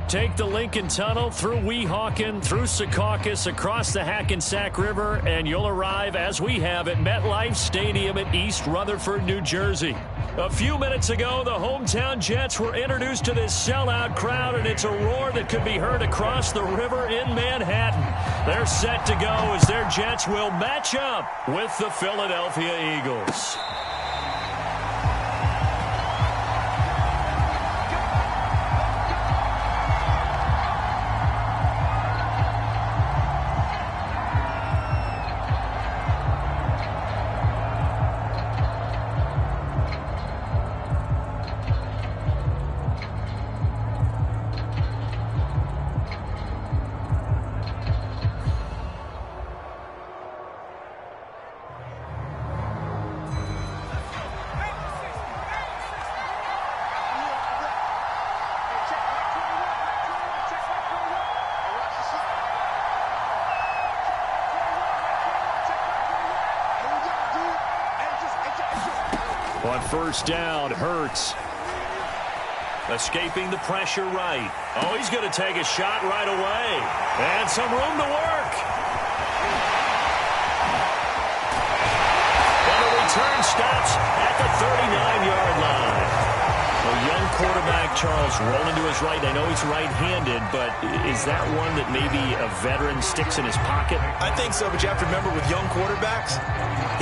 Take the Lincoln Tunnel through Weehawken, through Secaucus, across the Hackensack River, and you'll arrive, as we have, at MetLife Stadium in East Rutherford, New Jersey. A few minutes ago, the hometown Jets were introduced to this sellout crowd, and it's a roar that could be heard across the river in Manhattan. They're set to go as their Jets will match up with the Philadelphia Eagles. On first down, Hurts. Escaping the pressure right. Oh, he's going to take a shot right away. And some room to work. And the return stops at the 39-yard line. A young quarterback, Charles, rolling to his right. I know he's right-handed, but is that one that maybe a veteran sticks in his pocket? I think so, but you have to remember with young quarterbacks,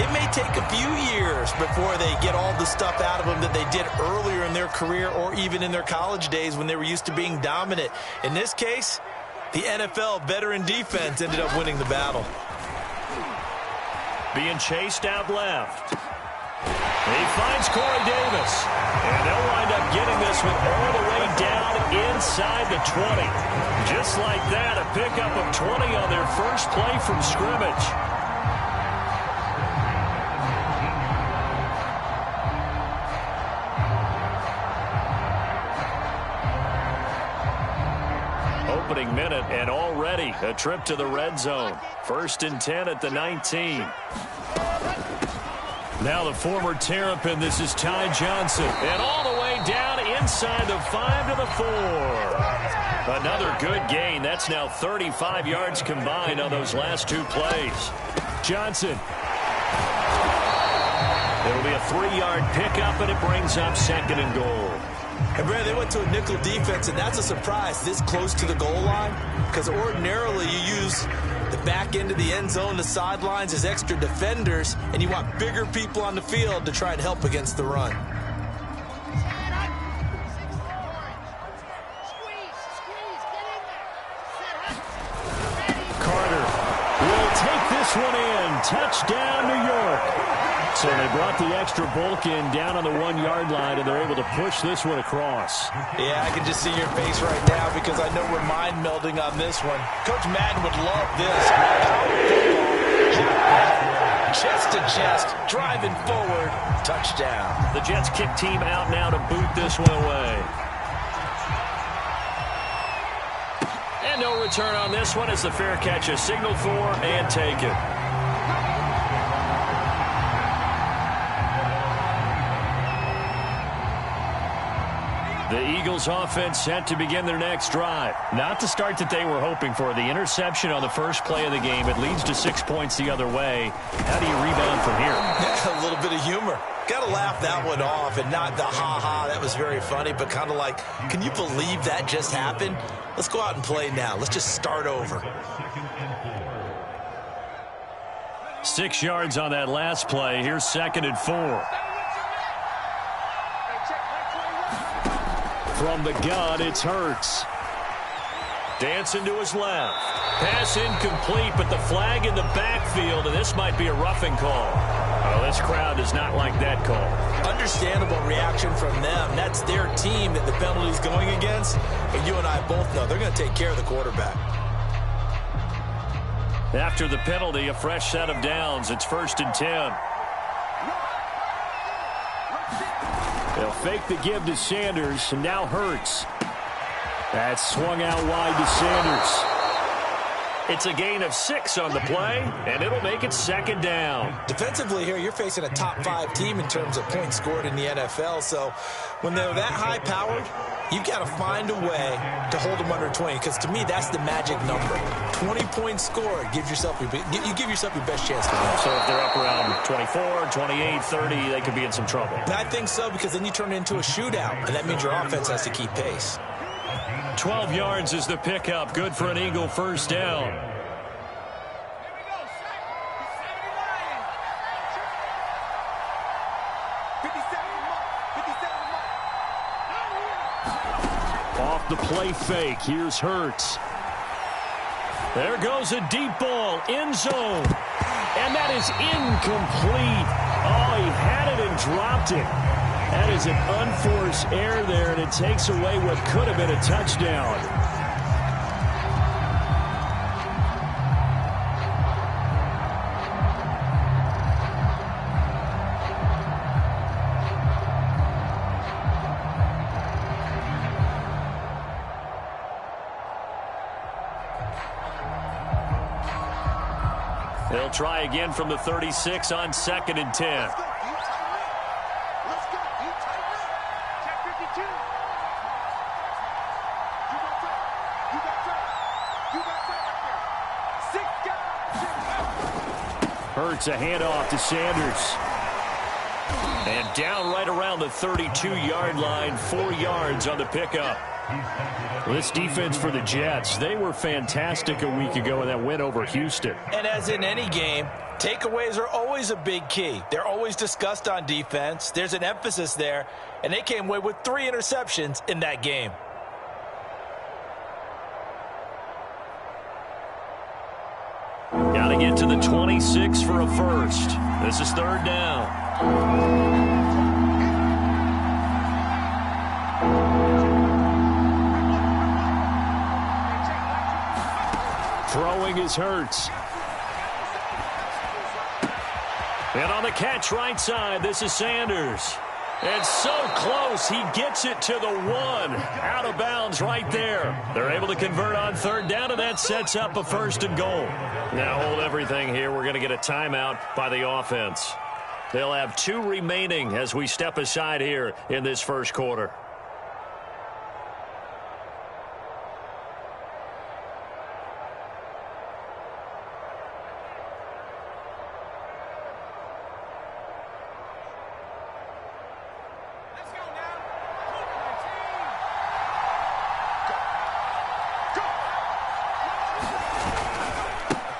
it may take a few years before they get all the stuff out of them that they did earlier in their career or even in their college days when they were used to being dominant. In this case, the NFL veteran defense ended up winning the battle. Being chased out left. He finds Corey Davis. And they'll wind up getting this one all the way down inside the 20. Just like that, a pickup of 20 on their first play from scrimmage. Opening minute, and already a trip to the red zone. 1st and 10 at the 19. Now the former Terrapin, this is Ty Johnson. And all the way down inside the 5 to the 4. Another good gain. That's now 35 yards combined on those last 2 plays. Johnson. It'll be a 3-yard pickup, and it brings up 2nd and goal. And, Brad, they went to a nickel defense, and that's a surprise this close to the goal line, because ordinarily you use the back end of the end zone, the sidelines as extra defenders, and you want bigger people on the field to try and help against the run. Carter will take this one in. Touchdown, New York. So they brought the extra bulk in down on the 1-yard line, and they're able to push this one across. Yeah, I can just see your face right now because I know we're mind melding on this one. Coach Madden would love this. Chest to chest, driving forward, touchdown. The Jets kick team out now to boot this one away. And no return on this one as the fair catch is signaled for and taken. The Eagles offense set to begin their next drive. Not the start that they were hoping for. The interception on the first play of the game. It leads to 6 points the other way. How do you rebound from here? A little bit of humor. Got to laugh that one off and not the ha-ha. That was very funny, but kind of like, can you believe that just happened? Let's go out and play now. Let's just start over. 6 yards on that last play. Here's 2nd and 4. From the gun, it's Hurts. Dancing to his left. Pass incomplete, but the flag in the backfield, and this might be a roughing call. Oh, this crowd does not like that call. Understandable reaction from them. That's their team that the penalty's going against. But you and I both know they're going to take care of the quarterback. After the penalty, a fresh set of downs. It's 1st and 10. They'll fake the give to Sanders, and now Hurts. That's swung out wide to Sanders. It's a gain of 6 on the play, and it'll make it second down. Defensively here, you're facing a top-5 team in terms of points scored in the NFL, so when they're that high-powered, you've got to find a way to hold them under 20, because to me, that's the magic number. 20 points scored, you give yourself your best chance to win. So if they're up around 24, 28, 30, they could be in some trouble. And I think so, because then you turn it into a shootout, and that means your offense has to keep pace. 12 yards is the pickup. Good for an Eagle first down. Off the play fake. Here's Hurts. There goes a deep ball. End zone. And that is incomplete. Oh, he had it and dropped it. That is an unforced error there, and it takes away what could have been a touchdown. They'll try again from the 36 on 2nd and 10. Hurts a handoff to Sanders. And down right around the 32-yard line, 4 yards on the pickup. This defense for the Jets, they were fantastic a week ago in that win over Houston. And as in any game, takeaways are always a big key. They're always discussed on defense. There's an emphasis there, and they came away with 3 interceptions in that game. Got to get to the 26 for a first. This is 3rd down. Throwing is Hurts. And on the catch right side, this is Sanders. And so close, he gets it to the 1. Out of bounds right there. They're able to convert on 3rd down, and that sets up a 1st and goal. Now hold everything here. We're going to get a timeout by the offense. They'll have 2 remaining as we step aside here in this first quarter.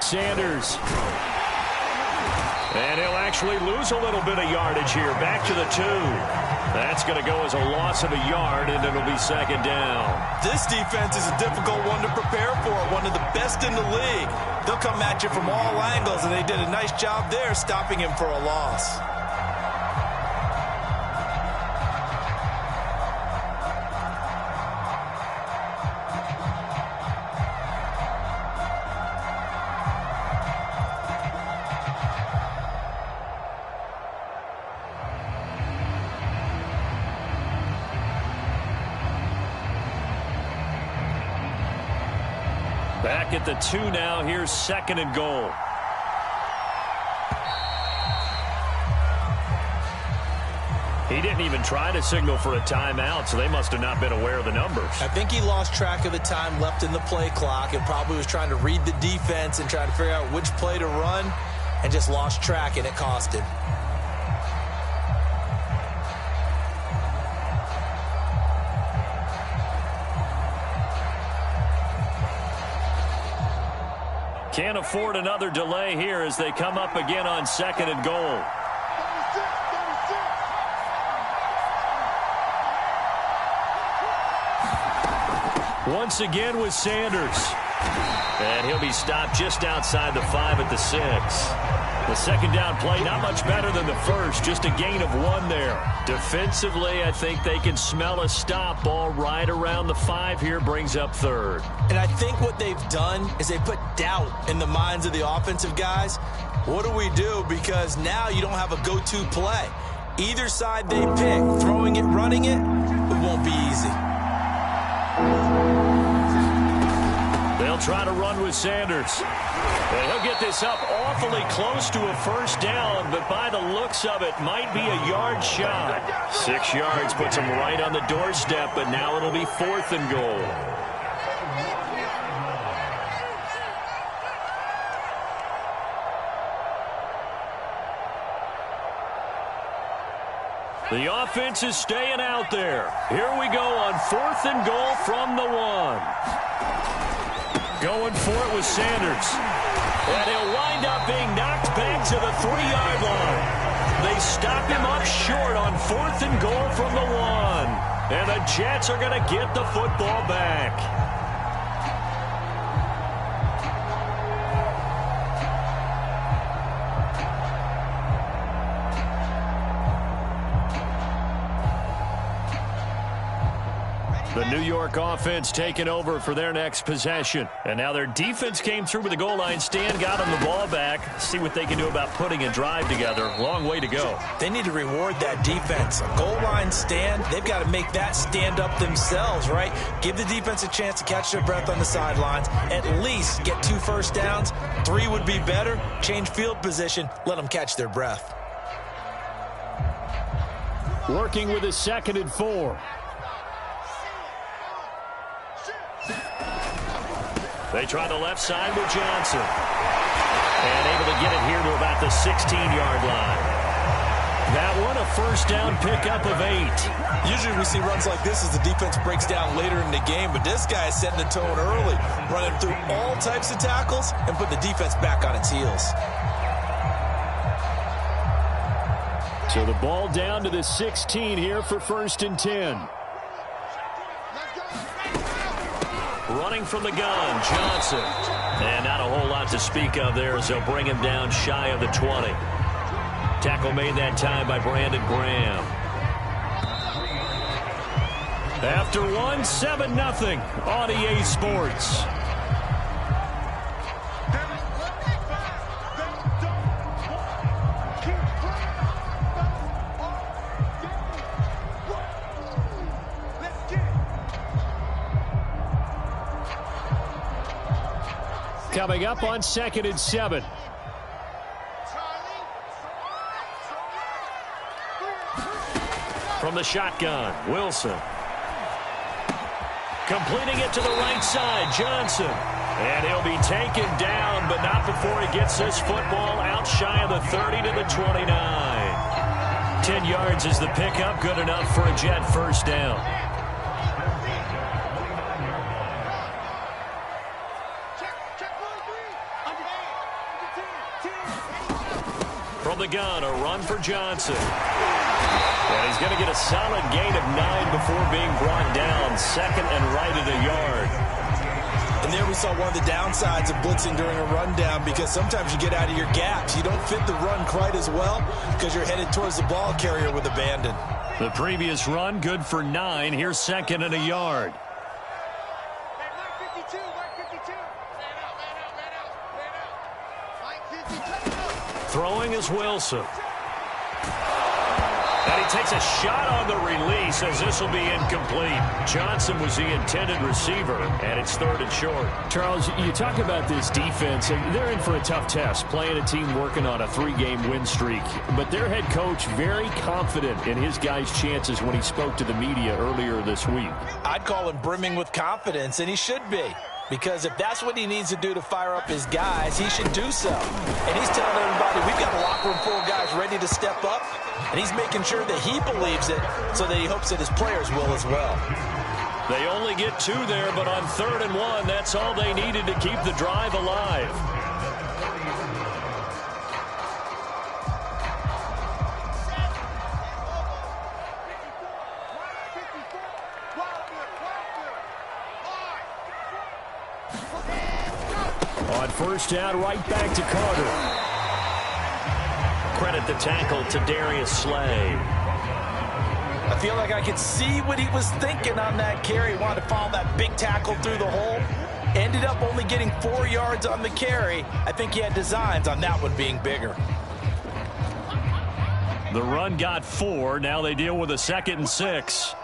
Sanders. And he'll actually lose a little bit of yardage here. Back to the 2. That's going to go as a loss of a yard, and it'll be 2nd down. This defense is a difficult one to prepare for. One of the best in the league. They'll come at you from all angles, and they did a nice job there stopping him for a loss. Back at the 2 now. Here's 2nd and goal. He didn't even try to signal for a timeout, so they must have not been aware of the numbers. I think he lost track of the time left in the play clock and probably was trying to read the defense and trying to figure out which play to run and just lost track, and it cost him. Can't afford another delay here as they come up again on 2nd and goal. Once again with Sanders. And he'll be stopped just outside the 5 at the 6. The 2nd down play, not much better than the first, just a gain of 1 there. Defensively, I think they can smell a stop. Ball right around the 5 here, brings up 3rd. And I think what they've done is they put doubt in the minds of the offensive guys. What do we do? Because now you don't have a go-to play. Either side they pick, throwing it, running it, it won't be easy. They'll try to run with Sanders. And he'll get this up awfully close to a first down, but by the looks of it, might be a yard shot. 6 yards puts him right on the doorstep, but now it'll be 4th and goal. The offense is staying out there. Here we go on 4th and goal from the 1. Going for it with Sanders. And he'll wind up being knocked back to the 3-yard line. They stop him up short on 4th and goal from the 1. And the Jets are going to get the football back. The New York offense taking over for their next possession. And now their defense came through with the goal line stand, got them the ball back. See what they can do about putting a drive together. Long way to go. They need to reward that defense. A goal line stand, they've got to make that stand up themselves, right? Give the defense a chance to catch their breath on the sidelines. At least get 2 first downs. 3 would be better. Change field position. Let them catch their breath. Working with a 2nd and 4. They try the left side with Johnson. And able to get it here to about the 16-yard line. That one, a first down pickup of 8. Usually we see runs like this as the defense breaks down later in the game, but this guy is setting the tone early, running through all types of tackles and putting the defense back on its heels. So the ball down to the 16 here for 1st and 10. Running from the gun, Johnson. And not a whole lot to speak of there as they'll bring him down shy of the 20. Tackle made that time by Brandon Graham. After 1, 7-0 on EA Sports. Coming up on 2nd and 7. From the shotgun, Wilson. Completing it to the right side, Johnson. And he'll be taken down, but not before he gets this football out shy of the 30 to the 29. 10 yards is the pickup, good enough for a Jet first down. From the gun, a run for Johnson. And he's going to get a solid gain of 9 before being brought down. 2nd and right at a yard. And there we saw one of the downsides of blitzing during a rundown, because sometimes you get out of your gaps. You don't fit the run quite as well because you're headed towards the ball carrier with abandon. The previous run, good for 9. Here's 2nd and a yard. Throwing is Wilson. And he takes a shot on the release as this will be incomplete. Johnson was the intended receiver, and it's 3rd and short. Charles, you talk about this defense, and they're in for a tough test, playing a team working on a 3-game win streak. But their head coach very confident in his guys' chances when he spoke to the media earlier this week. I'd call him brimming with confidence, and he should be. Because if that's what he needs to do to fire up his guys, he should do so. And he's telling everybody, we've got a locker room full of guys ready to step up. And he's making sure that he believes it so that he hopes that his players will as well. They only get 2 there, but on 3rd and 1, that's all they needed to keep the drive alive. On 1st down, right back to Carter. Credit the tackle to Darius Slay. I feel like I could see what he was thinking on that carry. He wanted to follow that big tackle through the hole. Ended up only getting 4 yards on the carry. I think he had designs on that one being bigger. The run got 4. Now they deal with a 2nd and 6.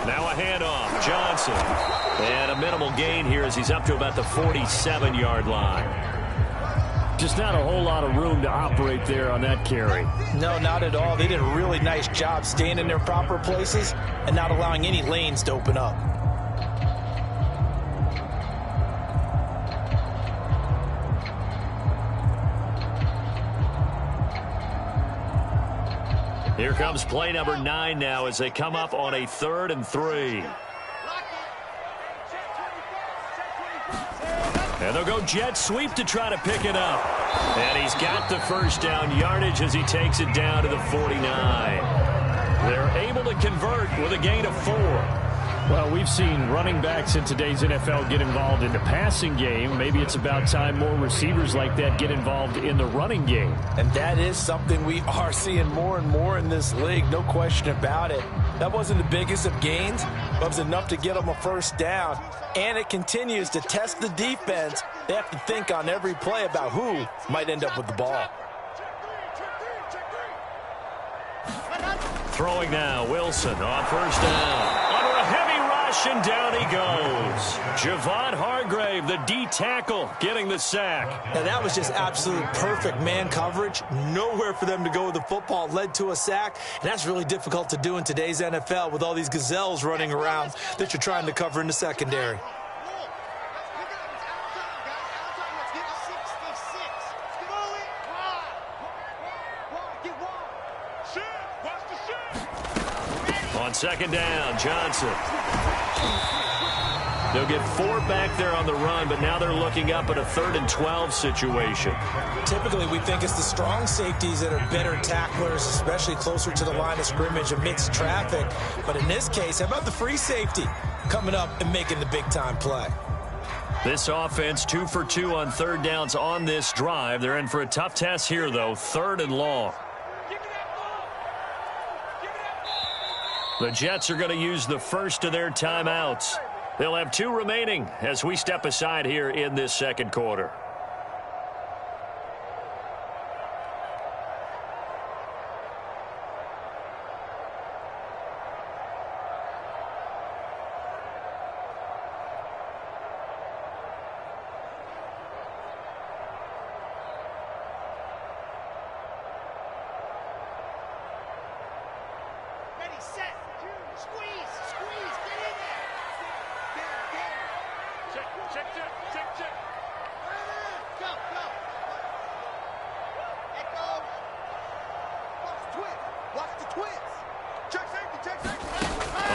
Now a handoff. Johnson. And a minimal gain here as he's up to about the 47-yard line. Just not a whole lot of room to operate there on that carry. No, not at all. They did a really nice job staying in their proper places and not allowing any lanes to open up. Here comes play number 9 now as they come up on a 3rd and 3. And they'll go jet sweep to try to pick it up. And he's got the first down yardage as he takes it down to the 49. They're able to convert with a gain of 4. Well, we've seen running backs in today's NFL get involved in the passing game. Maybe it's about time more receivers like that get involved in the running game. And that is something we are seeing more and more in this league, no question about it. That wasn't the biggest of gains, but it was enough to get them a first down. And it continues to test the defense. They have to think on every play about who might end up with the ball. Throwing now, Wilson on first down. Under a heavy rush, and down he goes. Javon Hargrave, the D tackle, getting the sack. Now that was just absolute perfect man coverage. Nowhere for them to go with the football. Led to a sack, and that's really difficult to do in today's NFL with all these gazelles running around that you're trying to cover in the secondary. On second down, Johnson. They'll get 4 back there on the run, but now they're looking up at a 3rd and 12 situation. Typically, we think it's the strong safeties that are better tacklers, especially closer to the line of scrimmage amidst traffic. But in this case, how about the free safety coming up and making the big-time play? This offense 2 for 2 on 3rd downs on this drive. They're in for a tough test here, though, 3rd and long. The Jets are going to use the first of their timeouts. They'll have 2 remaining as we step aside here in this second quarter.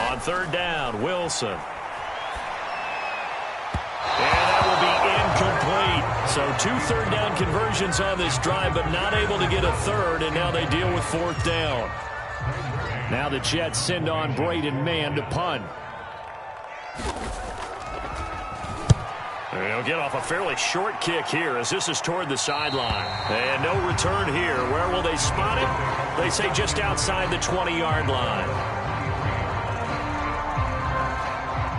On 3rd down, Wilson. And that will be incomplete. So 2 3rd down conversions on this drive, but not able to get a 3rd, and now they deal with 4th down. Now the Jets send on Braden Mann to punt. They'll get off a fairly short kick here as this is toward the sideline. And no return here. Where will they spot it? They say just outside the 20-yard line.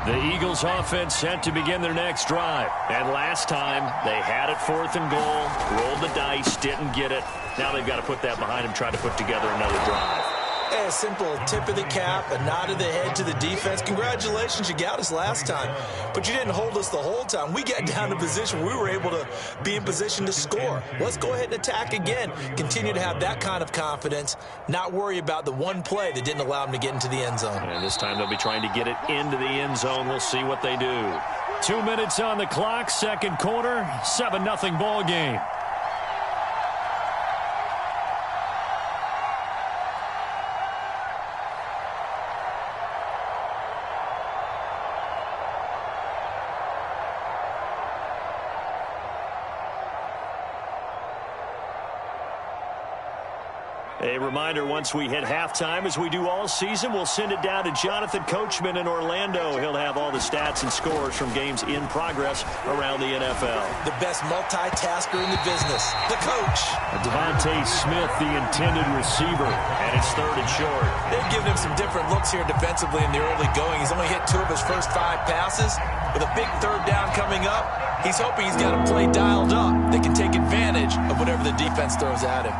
The Eagles offense set to begin their next drive. And last time, they had it 4th and goal, rolled the dice, didn't get it. Now they've got to put that behind them, try to put together another drive. A simple tip of the cap, a nod of the head to the defense. Congratulations, you got us last time. But you didn't hold us the whole time. We got down to position. We were able to be in position to score. Let's go ahead and attack again. Continue to have that kind of confidence. Not worry about the one play that didn't allow them to get into the end zone. And this time they'll be trying to get it into the end zone. We'll see what they do. 2 minutes on the clock, second quarter, 7-0 ball game. A reminder, once we hit halftime, as we do all season, we'll send it down to Jonathan Coachman in Orlando. He'll have all the stats and scores from games in progress around the NFL. The best multitasker in the business, the coach. Devontae Smith, the intended receiver, and it's 3rd and short. They've given him some different looks here defensively in the early going. He's only hit 2 of his first 5 passes. With a big 3rd down coming up, he's hoping he's got a play dialed up that can take advantage of whatever the defense throws at him.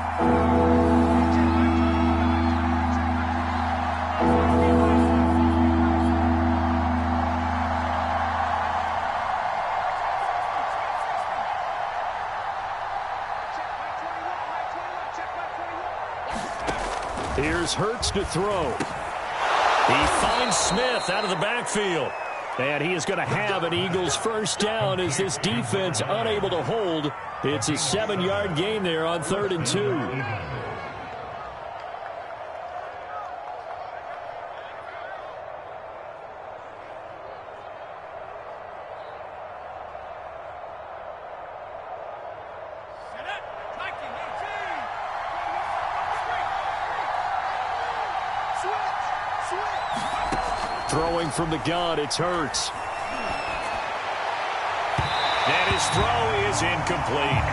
Here's Hurts to throw. He finds Smith out of the backfield. And he is going to have an Eagles first down as this defense unable to hold. It's a 7-yard gain there on 3rd and 2. Throwing from the gun, it's Hurts. And his throw is incomplete.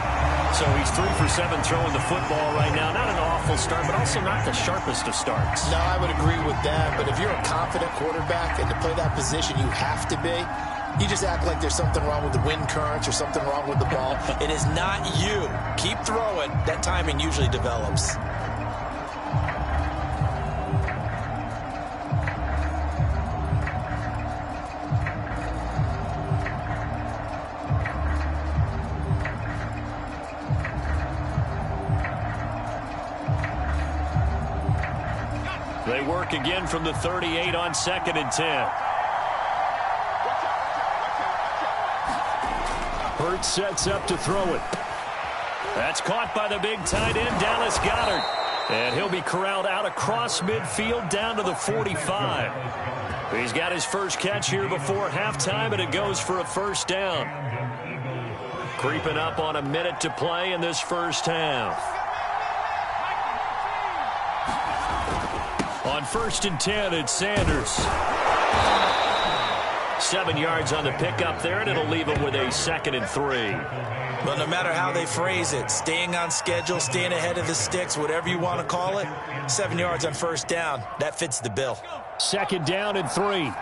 So he's 3 for 7 throwing the football right now. Not an awful start, but also not the sharpest of starts. No, I would agree with that. But if you're a confident quarterback and to play that position, you have to be. You just act like there's something wrong with the wind currents or something wrong with the ball. It is not you. Keep throwing. That timing usually develops. They work again from the 38 on 2nd and 10. Hurts sets up to throw it. That's caught by the big tight end, Dallas Goedert. And he'll be corralled out across midfield down to the 45. He's got his first catch here before halftime, and it goes for a first down. Creeping up on a minute to play in this first half. On 1st and 10, it's Sanders. 7 yards on the pickup there, and it'll leave him with a 2nd and 3. But no matter how they phrase it, staying on schedule, staying ahead of the sticks, whatever you want to call it, 7 yards on first down, that fits the bill. 2nd down and 3.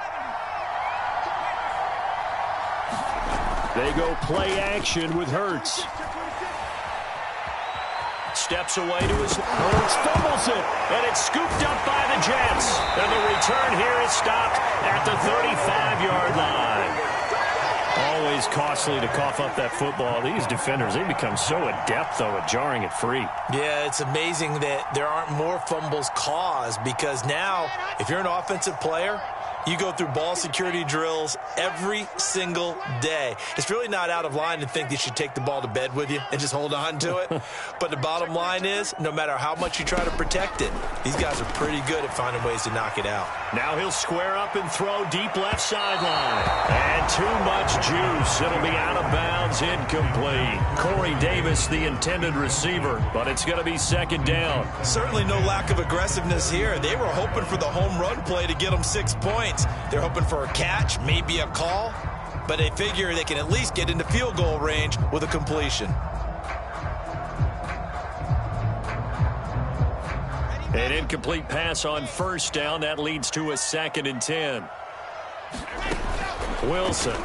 They go play action with Hurts. Steps away to his... Hurts fumbles it, and it's scooped up by the Jets. And the return here is stopped at the 35-yard line. Always costly to cough up that football. These defenders, they become so adept, though, at jarring it free. Yeah, it's amazing that there aren't more fumbles caused, because now, if you're an offensive player, you go through ball security drills every single day. It's really not out of line to think that you should take the ball to bed with you and just hold on to it. But the bottom line is, no matter how much you try to protect it, these guys are pretty good at finding ways to knock it out. Now he'll square up and throw deep left sideline. And too much juice. It'll be out of bounds, incomplete. Corey Davis, the intended receiver, but it's going to be 2nd down. Certainly no lack of aggressiveness here. They were hoping for the home run play to get them 6 points. They're hoping for a catch, maybe a call, but they figure they can at least get into field goal range with a completion. An incomplete pass on first down. That leads to a 2nd and 10. Wilson.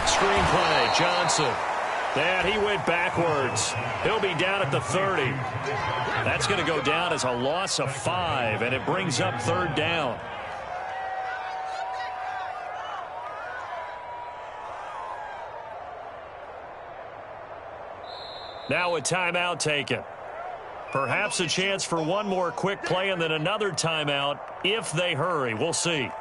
Screenplay, Johnson. And he went backwards. He'll be down at the 30. That's going to go down as a loss of 5, and it brings up 3rd down. Now a timeout taken. Perhaps a chance for one more quick play and then another timeout if they hurry. We'll see.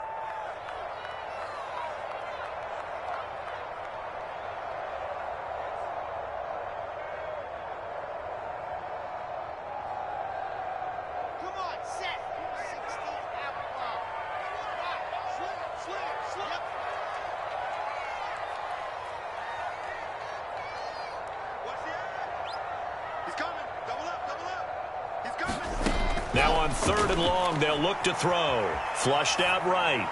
Now on 3rd and long, they'll look to throw. Flushed out right.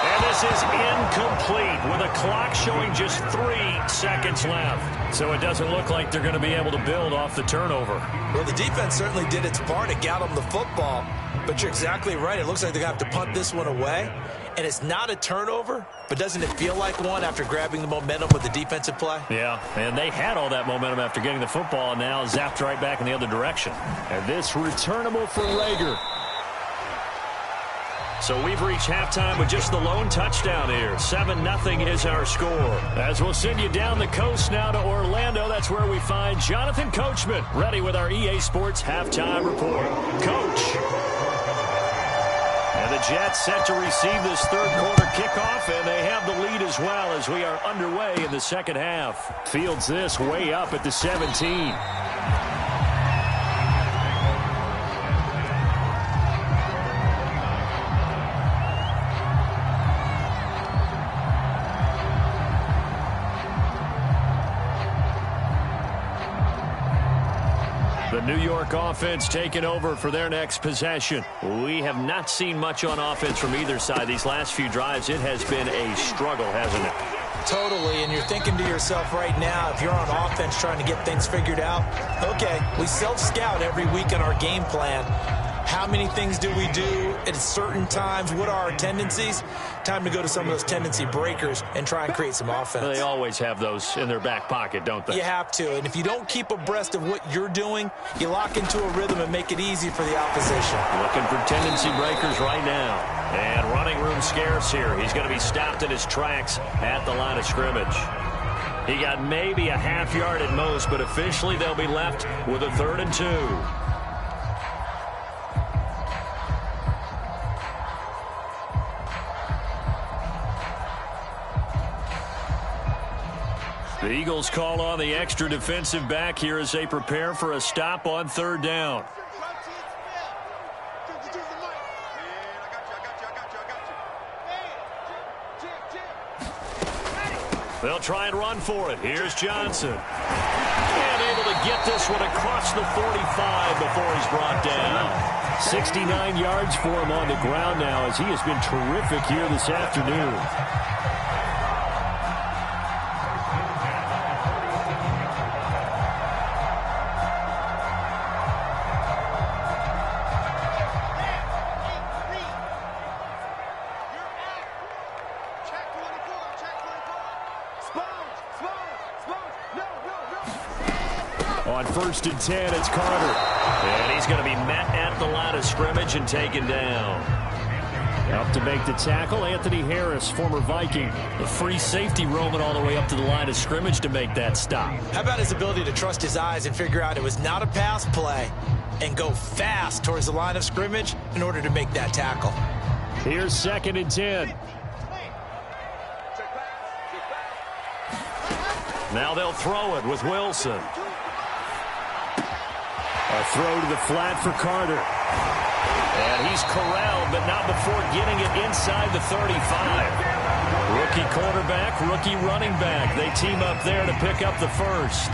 And this is incomplete with a clock showing just 3 seconds left. So it doesn't look like they're going to be able to build off the turnover. Well, the defense certainly did its part to get them the football. But you're exactly right. It looks like they're going to have to punt this one away. And it's not a turnover, but doesn't it feel like one after grabbing the momentum with the defensive play? Yeah, and they had all that momentum after getting the football and now zapped right back in the other direction. And this returnable for Rager. So we've reached halftime with just the lone touchdown here. 7-0 is our score. As we'll send you down the coast now to Orlando, that's where we find Jonathan Coachman, ready with our EA Sports halftime report. Coach. And the Jets set to receive this third quarter kickoff, and they have the lead as well as we are underway in the second half. Fields this way up at the 17. The New York offense taking over for their next possession. We have not seen much on offense from either side these last few drives. It has been a struggle, hasn't it? Totally, and you're thinking to yourself right now, if you're on offense trying to get things figured out, okay, we self-scout every week on our game plan. How many things do we do at certain times? What are our tendencies? Time to go to some of those tendency breakers and try and create some offense. They always have those in their back pocket, don't they? You have to, and if you don't keep abreast of what you're doing, you lock into a rhythm and make it easy for the opposition. Looking for tendency breakers right now. And running room scarce here. He's going to be stopped in his tracks at the line of scrimmage. He got maybe a half yard at most, but officially they'll be left with a 3rd and 2. The Eagles call on the extra defensive back here as they prepare for a stop on 3rd down. They'll try and run for it. Here's Johnson. And able to get this one across the 45 before he's brought down. 69 yards for him on the ground now as he has been terrific here this afternoon. On 1st and 10, it's Carter. And he's going to be met at the line of scrimmage and taken down. Up to make the tackle, Anthony Harris, former Viking. The free safety roaming all the way up to the line of scrimmage to make that stop. How about his ability to trust his eyes and figure out it was not a pass play and go fast towards the line of scrimmage in order to make that tackle. Here's 2nd and 10. Now they'll throw it with Wilson. A throw to the flat for Carter. And he's corralled, but not before getting it inside the 35. Rookie quarterback, rookie running back. They team up there to pick up the first.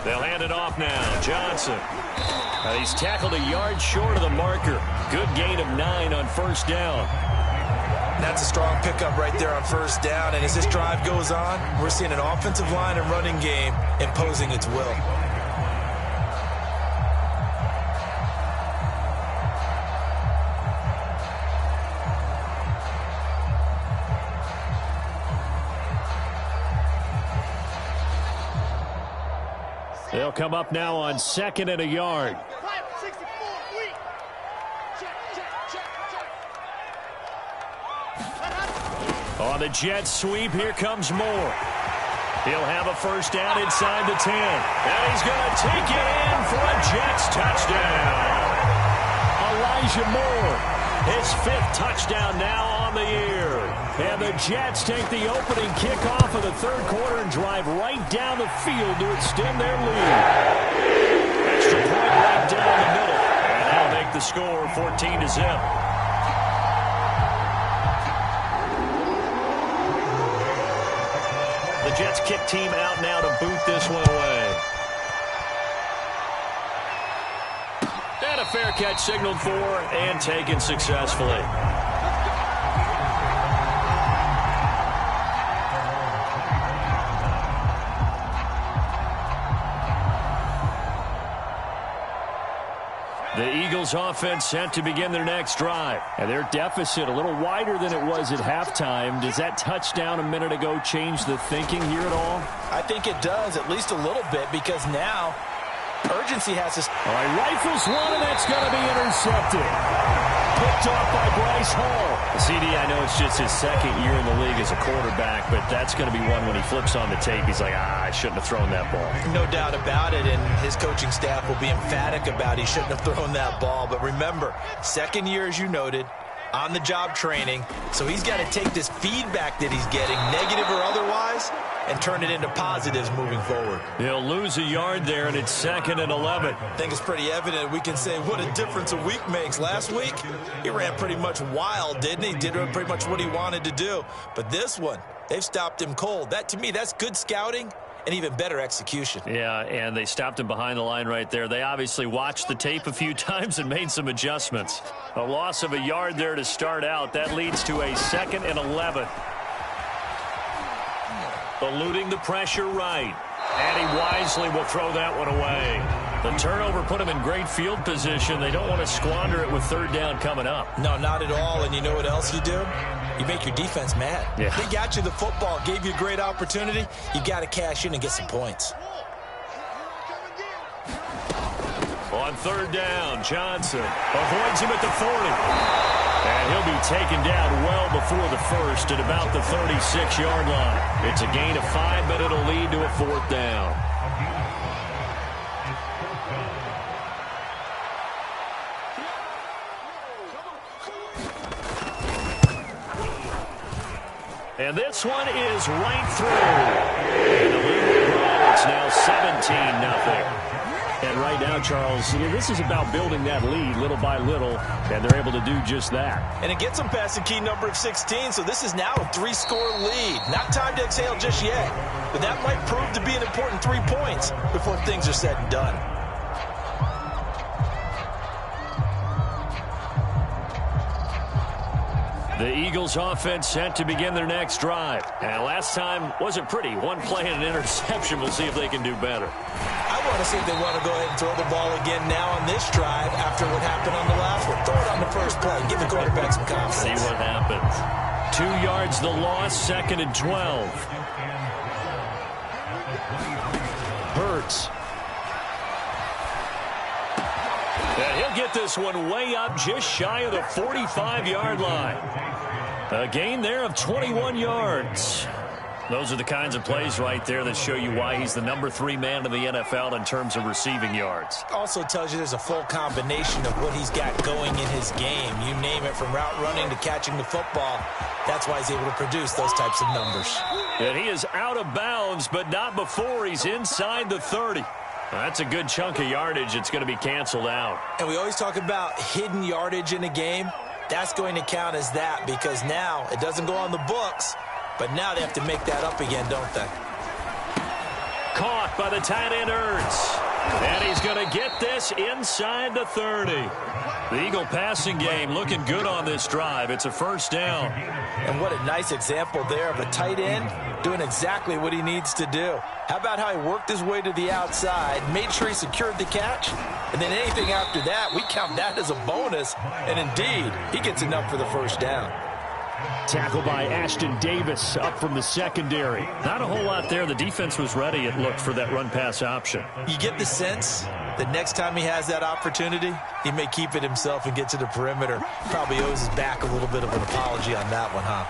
They'll hand it off now. Johnson. He's tackled a yard short of the marker. Good gain of 9 on 1st down. That's a strong pickup right there on 1st down. And as this drive goes on, we're seeing an offensive line and running game imposing its will. They'll come up now on 2nd and a yard. On the Jets sweep, here comes Moore. He'll have a 1st down inside the 10. And he's going to take it in for a Jets touchdown. Elijah Moore, his 5th touchdown now on the year. And the Jets take the opening kickoff of the 3rd quarter and drive right down the field to extend their lead. Extra point right down the middle. And that'll make the score 14-0. The Jets kick team out now to boot this one away. And a fair catch signaled for and taken successfully. The Eagles offense set to begin their next drive. And their deficit a little wider than it was at halftime. Does that touchdown a minute ago change the thinking here at all? I think it does, at least a little bit, because now Urgency has to... All right, rifles one, and that's going to be intercepted. Picked off by Bryce Hall. CD, I know it's just his second year in the league as a quarterback, but that's going to be one when he flips on the tape. He's like, I shouldn't have thrown that ball. No doubt about it, and his coaching staff will be emphatic about he shouldn't have thrown that ball. But remember, second year, as you noted, on-the-job training, so he's got to take this feedback that he's getting, negative or otherwise, and turn it into positives moving forward. He'll lose a yard there, and it's 2nd and 11. I think it's pretty evident. We can say what a difference a week makes. Last week, he ran pretty much wild, didn't he? Did pretty much what he wanted to do. But this one, they've stopped him cold. That, to me, that's good scouting and even better execution. Yeah, and they stopped him behind the line right there. They obviously watched the tape a few times and made some adjustments. A loss of a yard there to start out. That leads to a 2nd and 11. Eluding the pressure right. And he wisely will throw that one away. The turnover put him in great field position. They don't want to squander it with 3rd down coming up. No, not at all. And you know what else you do? You make your defense mad. Yeah. They got you the football, gave you a great opportunity. You got to cash in and get some points. On 3rd down, Johnson avoids him at the 40. And he'll be taken down well before the first at about the 36-yard line. It's a gain of 5, but it'll lead to a 4th down. And this one is right through. And the lead will grow. It's now 17-0. And right now, Charles, this is about building that lead little by little, and they're able to do just that. And it gets them past the key number of 16, so this is now a 3-score lead. Not time to exhale just yet, but that might prove to be an important 3 points before things are said and done. The Eagles offense set to begin their next drive. And last time wasn't pretty. One play and an interception. We'll see if they can do better. I want to see if they want to go ahead and throw the ball again now on this drive after what happened on the last one. Throw it on the first play. Give the quarterback some confidence. See what happens. 2 yards the loss, 2nd and 12. Hurts. And he'll get this one way up just shy of the 45-yard line. A gain there of 21 yards. Those are the kinds of plays right there that show you why he's the number 3 man in the NFL in terms of receiving yards. Also tells you there's a full combination of what he's got going in his game. You name it, from route running to catching the football. That's why he's able to produce those types of numbers. And he is out of bounds, but not before he's inside the 30. That's a good chunk of yardage. It's going to be canceled out. And we always talk about hidden yardage in a game. That's going to count as that, because now it doesn't go on the books, but now they have to make that up again, don't they? Caught by the tight end, Ertz. And he's going to get this inside the 30. The Eagle passing game looking good on this drive. It's a 1st down. And what a nice example there of a tight end doing exactly what he needs to do. How about how he worked his way to the outside, made sure he secured the catch, and then anything after that, we count that as a bonus. And indeed, he gets enough for the 1st down. Tackle by Ashton Davis up from the secondary. Not a whole lot there. The defense was ready, it looked, for that run-pass option. You get the sense that next time he has that opportunity, he may keep it himself and get to the perimeter. Probably owes his back a little bit of an apology on that one, huh?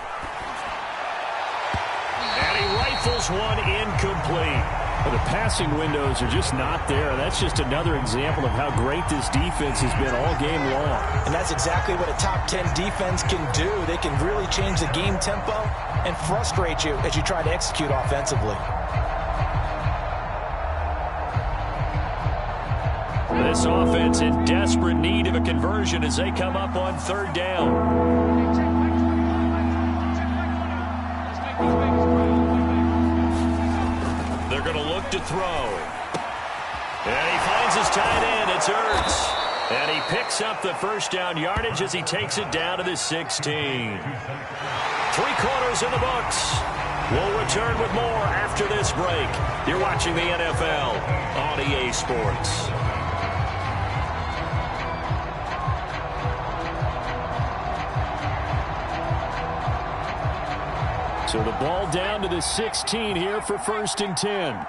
And he rifles one incomplete. Well, the passing windows are just not there. That's just another example of how great this defense has been all game long. And that's exactly what a top 10 defense can do. They can really change the game tempo and frustrate you as you try to execute offensively. This offense in desperate need of a conversion as they come up on 3rd down. They're going to look to throw. And he finds his tight end. It's Ertz. And he picks up the 1st down yardage as he takes it down to the 16. 3 quarters in the books. We'll return with more after this break. You're watching the NFL on EA Sports. So the ball down to the 16 here for 1st and 10.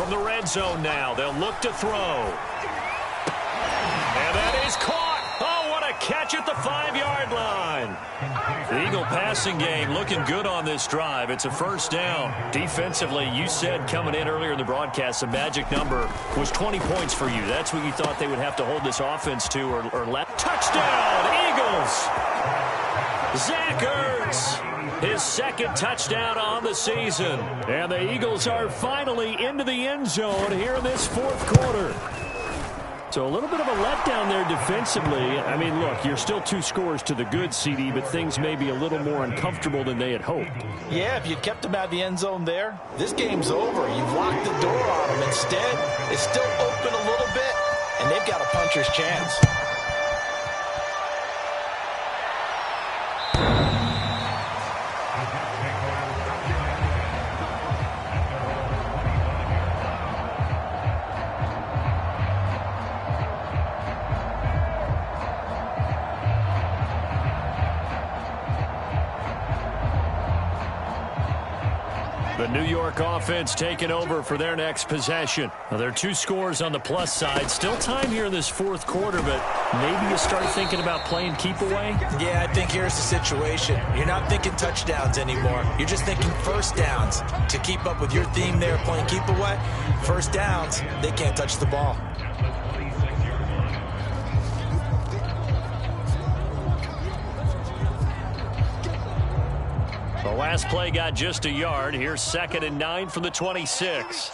From the red zone now, they'll look to throw. And that is caught. Oh, what a catch at the 5-yard line. The Eagle passing game looking good on this drive. It's a first down. Defensively, you said coming in earlier in the broadcast, the magic number was 20 points for you. That's what you thought they would have to hold this offense to or let. Touchdown, Eagles! Zach Ertz, his second touchdown on the season. And the Eagles are finally into the end zone here in this fourth quarter. So a little bit of a letdown there defensively. I mean, look, you're still 2 scores to the good, CD, but things may be a little more uncomfortable than they had hoped. Yeah, if you kept them out of the end zone there, this game's over. You've locked the door on them. Instead, it's still open a little bit, and they've got a puncher's chance. The New York offense taking over for their next possession. Now, there are 2 scores on the plus side. Still time here in this fourth quarter, but maybe you start thinking about playing keep away? Yeah, I think here's the situation. You're not thinking touchdowns anymore. You're just thinking first downs. To keep up with your theme there, playing keep away, first downs, they can't touch the ball. The last play got just a yard. Here's 2nd and 9 from the 26.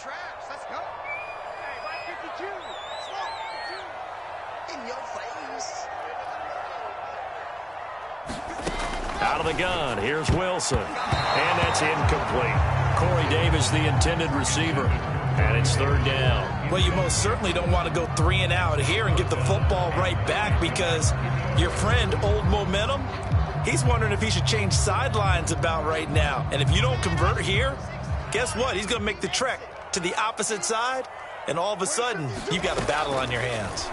Out of the gun, here's Wilson. And that's incomplete. Corey Davis, the intended receiver. And it's 3rd down. Well, you most certainly don't want to go 3 and out here and give the football right back because your friend, Old Momentum, he's wondering if he should change sidelines about right now. And if you don't convert here, guess what? He's going to make the trek to the opposite side, and all of a sudden, you've got a battle on your hands.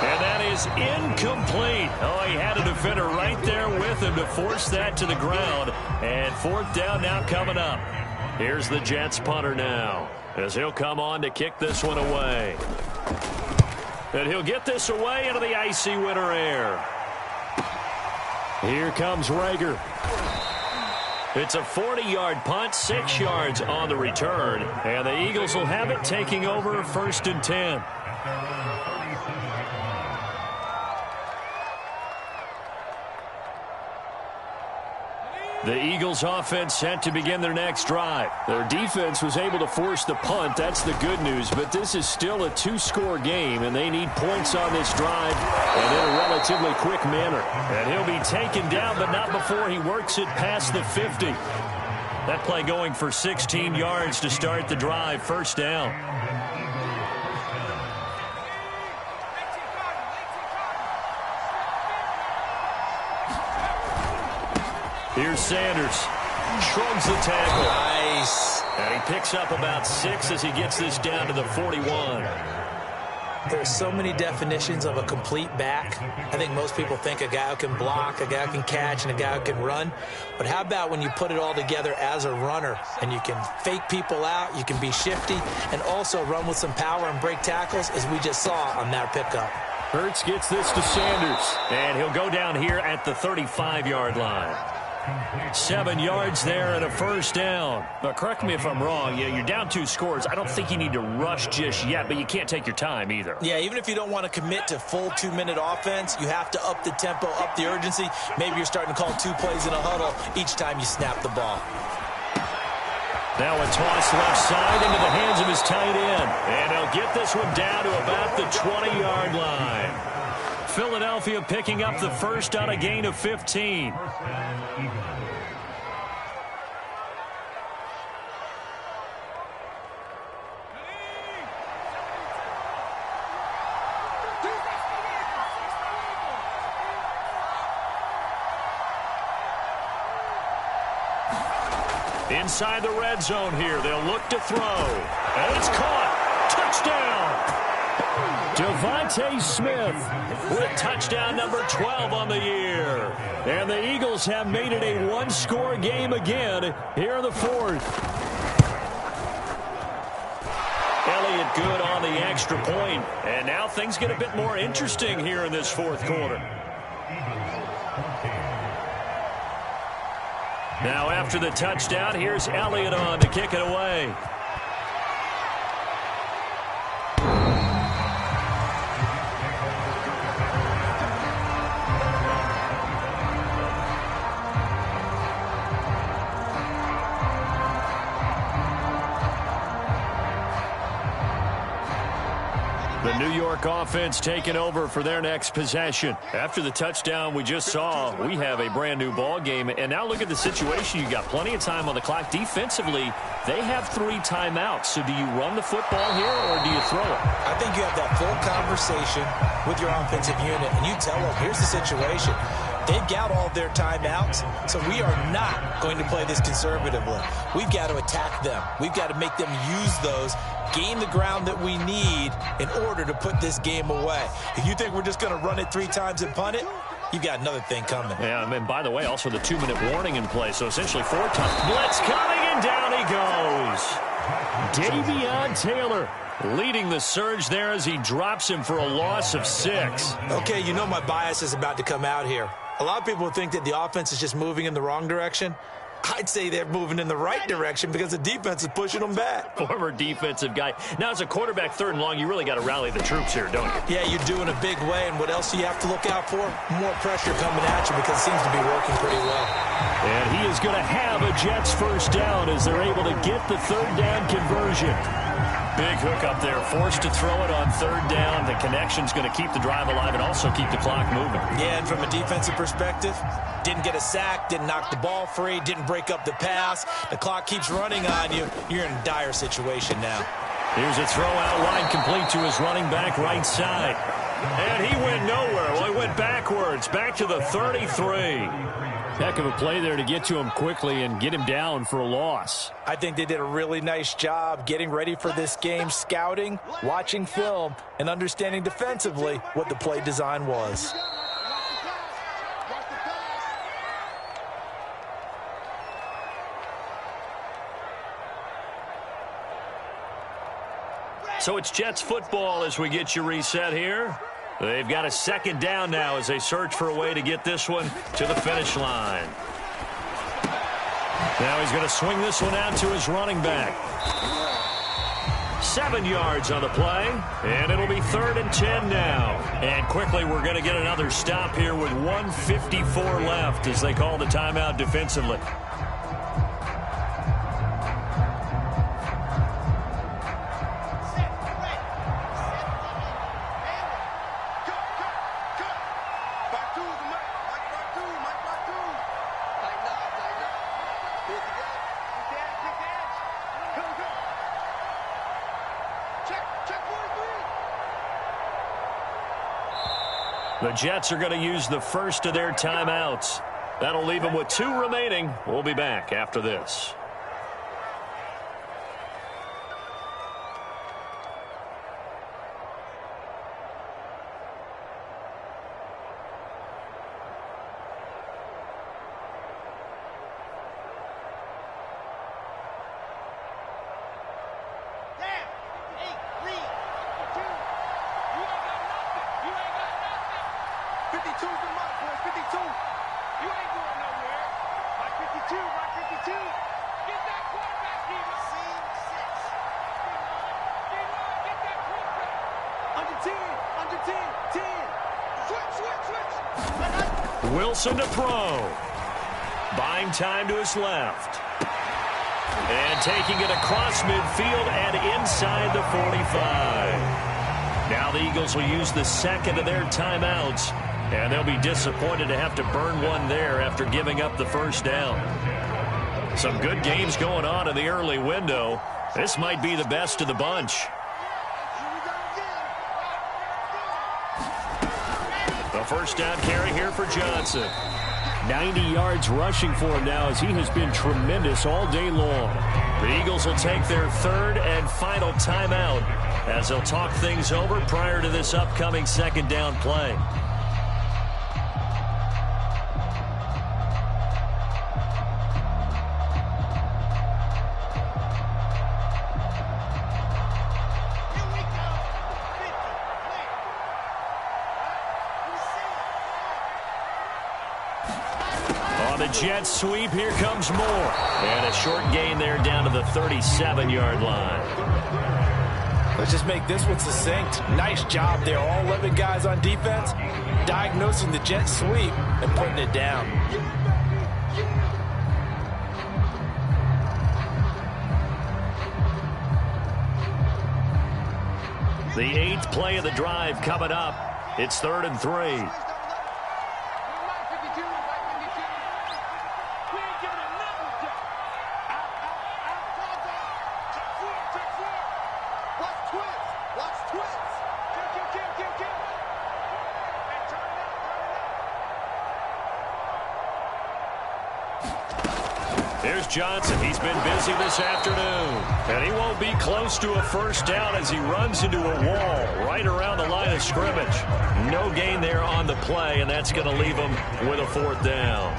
And that is incomplete. Oh, he had a defender right there with him to force that to the ground. And 4th down now coming up. Here's the Jets punter now, as he'll come on to kick this one away. And he'll get this away into the icy winter air. Here comes Rager. It's a 40-yard punt, 6 yards on the return. And the Eagles will have it taking over 1st and 10. The Eagles offense set to begin their next drive. Their defense was able to force the punt. That's the good news. But this is still a 2-score game, and they need points on this drive and in a relatively quick manner. And he'll be taken down, but not before he works it past the 50. That play going for 16 yards to start the drive. 1st down. Here's Sanders. Shrugs the tackle. Nice. And he picks up about 6 as he gets this down to the 41. There's so many definitions of a complete back. I think most people think a guy who can block, a guy who can catch, and a guy who can run. But how about when you put it all together as a runner and you can fake people out, you can be shifty, and also run with some power and break tackles, as we just saw on that pickup. Hertz gets this to Sanders, and he'll go down here at the 35-yard line. 7 yards there and a 1st down. But correct me if I'm wrong. Yeah, you're down 2 scores. I don't think you need to rush just yet, but you can't take your time either. Yeah, even if you don't want to commit to full 2-minute offense, you have to up the tempo, up the urgency. Maybe you're starting to call 2 plays in a huddle each time you snap the ball. Now a toss left side into the hands of his tight end. And he'll get this one down to about the 20-yard line. Philadelphia picking up the first on a gain of 15. Inside the red zone here, they'll look to throw. And it's caught. Touchdown. Devontae Smith with touchdown number 12 on the year. And the Eagles have made it a one-score game again here in the fourth. Elliott good on the extra point. And now things get a bit more interesting here in this fourth quarter. Now after the touchdown, here's Elliott on to kick it away. The New York offense taking over for their next possession. After the touchdown we just saw, we have a brand new ball game. And now look at the situation. You got plenty of time on the clock. Defensively, they have 3 timeouts. So do you run the football here or do you throw it? I think you have that full conversation with your offensive unit, and you tell them, here's the situation. They've got all of their timeouts, so we are not going to play this conservatively. We've got to attack them. We've got to make them use those, gain the ground that we need in order to put this game away. If you think we're just going to run it 3 times and punt it, you've got another thing coming. Yeah, and by the way, also the 2-minute warning in play, so essentially 4 times. Blitz coming, and down he goes. Davion Taylor leading the surge there as he drops him for a loss of 6. Okay, you know my bias is about to come out here. A lot of people think that the offense is just moving in the wrong direction. I'd say they're moving in the right direction because the defense is pushing them back. Former defensive guy. Now, as a quarterback, 3rd and long, you really got to rally the troops here, don't you? Yeah, you're doing a big way, and what else do you have to look out for? More pressure coming at you because it seems to be working pretty well. And he is going to have a Jets first down as they're able to get the 3rd down conversion. Big hook up there, forced to throw it on 3rd down. The connection's going to keep the drive alive and also keep the clock moving. Yeah, and from a defensive perspective, didn't get a sack, didn't knock the ball free, didn't break up the pass. The clock keeps running on you. You're in a dire situation now. Here's a throw out wide, complete to his running back right side. And he went nowhere. Well, he went backwards, back to the 33. Heck of a play there to get to him quickly and get him down for a loss. I think they did a really nice job getting ready for this game, scouting, watching film, and understanding defensively what the play design was. So it's Jets football as we get you reset here. They've got a 2nd down now as they search for a way to get this one to the finish line. Now he's going to swing this one out to his running back. 7 yards on the play, and it'll be 3rd and 10 now. And quickly we're going to get another stop here with 1:54 left as they call the timeout defensively. The Jets are going to use the first of their timeouts. That'll leave them with 2 remaining. We'll be back after this. Wilson to throw. Buying time to his left. And taking it across midfield and inside the 45. Now the Eagles will use the 2nd of their timeouts. And they'll be disappointed to have to burn one there after giving up the 1st down. Some good games going on in the early window. This might be the best of the bunch. The 1st down carry here for Johnson. 90 yards rushing for him now as he has been tremendous all day long. The Eagles will take their 3rd and final timeout as they'll talk things over prior to this upcoming second down play. Jet sweep, here comes more. And a short gain there down to the 37-yard line. Let's just make this one succinct. Nice job there. All 11 guys on defense diagnosing the jet sweep and putting it down. The 8th play of the drive coming up. It's 3rd and 3. Here's Johnson. He's been busy this afternoon. And he won't be close to a first down as he runs into a wall right around the line of scrimmage. No gain there on the play, and that's going to leave him with a 4th down.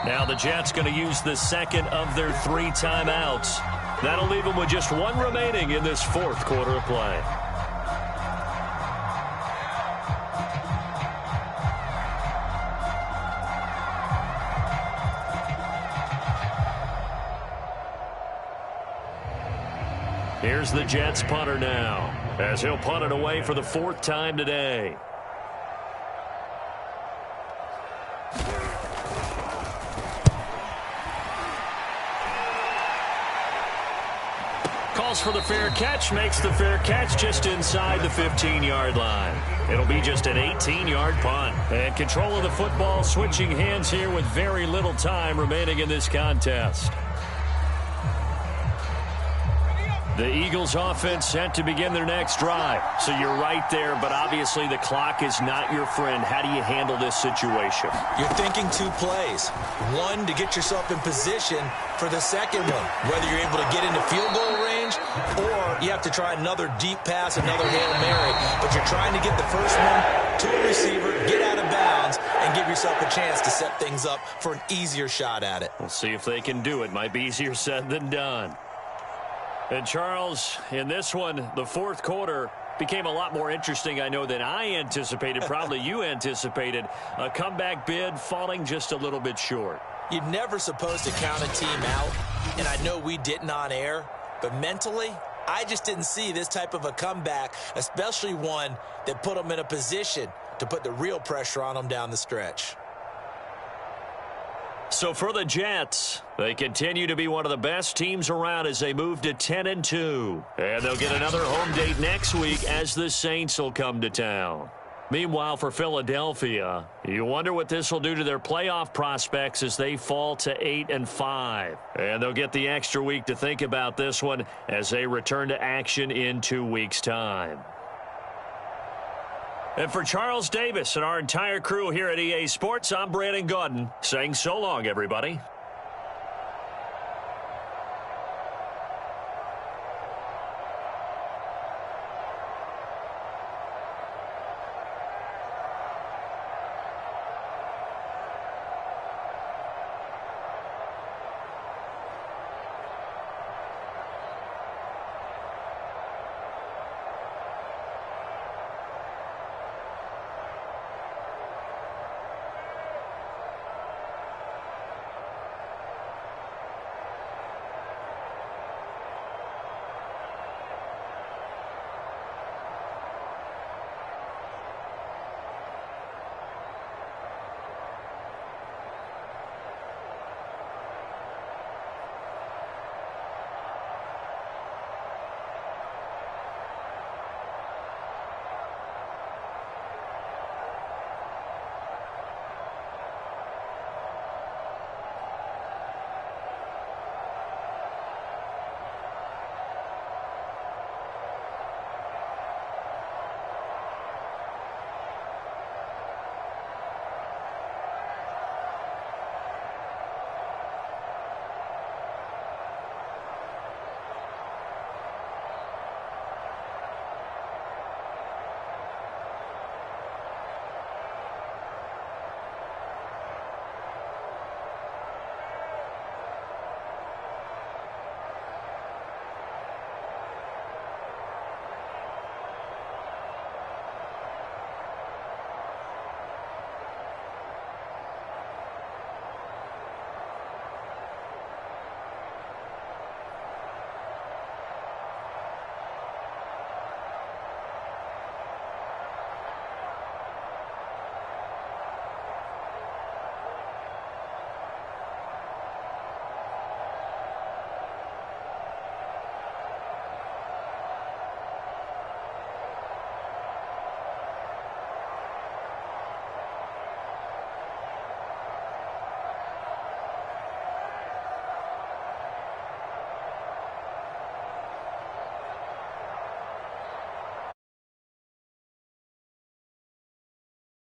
Now the Jets going to use the second of their 3 timeouts. That'll leave them with just 1 remaining in this 4th quarter of play. Here's the Jets punter now, as he'll punt it away for the 4th time today. Calls for the fair catch, makes the fair catch just inside the 15-yard line. It'll be just an 18-yard punt. And control of the football switching hands here with very little time remaining in this contest. The Eagles offense set to begin their next drive. So you're right there, but obviously the clock is not your friend. How do you handle this situation? You're thinking 2 plays. One, to get yourself in position for the second one, whether you're able to get into field goal range or you have to try another deep pass, another Hail Mary. But you're trying to get the first one to a receiver, get out of bounds, and give yourself a chance to set things up for an easier shot at it. We'll see if they can do it. Might be easier said than done. And, Charles, in this one, the 4th quarter became a lot more interesting, I know, than I anticipated. Probably you anticipated. A comeback bid falling just a little bit short. You're never supposed to count a team out, and I know we didn't on air, but mentally, I just didn't see this type of a comeback, especially one that put them in a position to put the real pressure on them down the stretch. So for the Jets, they continue to be one of the best teams around as they move to 10-2. And they'll get another home date next week as the Saints will come to town. Meanwhile, for Philadelphia, you wonder what this will do to their playoff prospects as they fall to 8-5. And they'll get the extra week to think about this one as they return to action in 2 weeks' time. And for Charles Davis and our entire crew here at EA Sports, I'm Brandon Gaudin saying so long, everybody.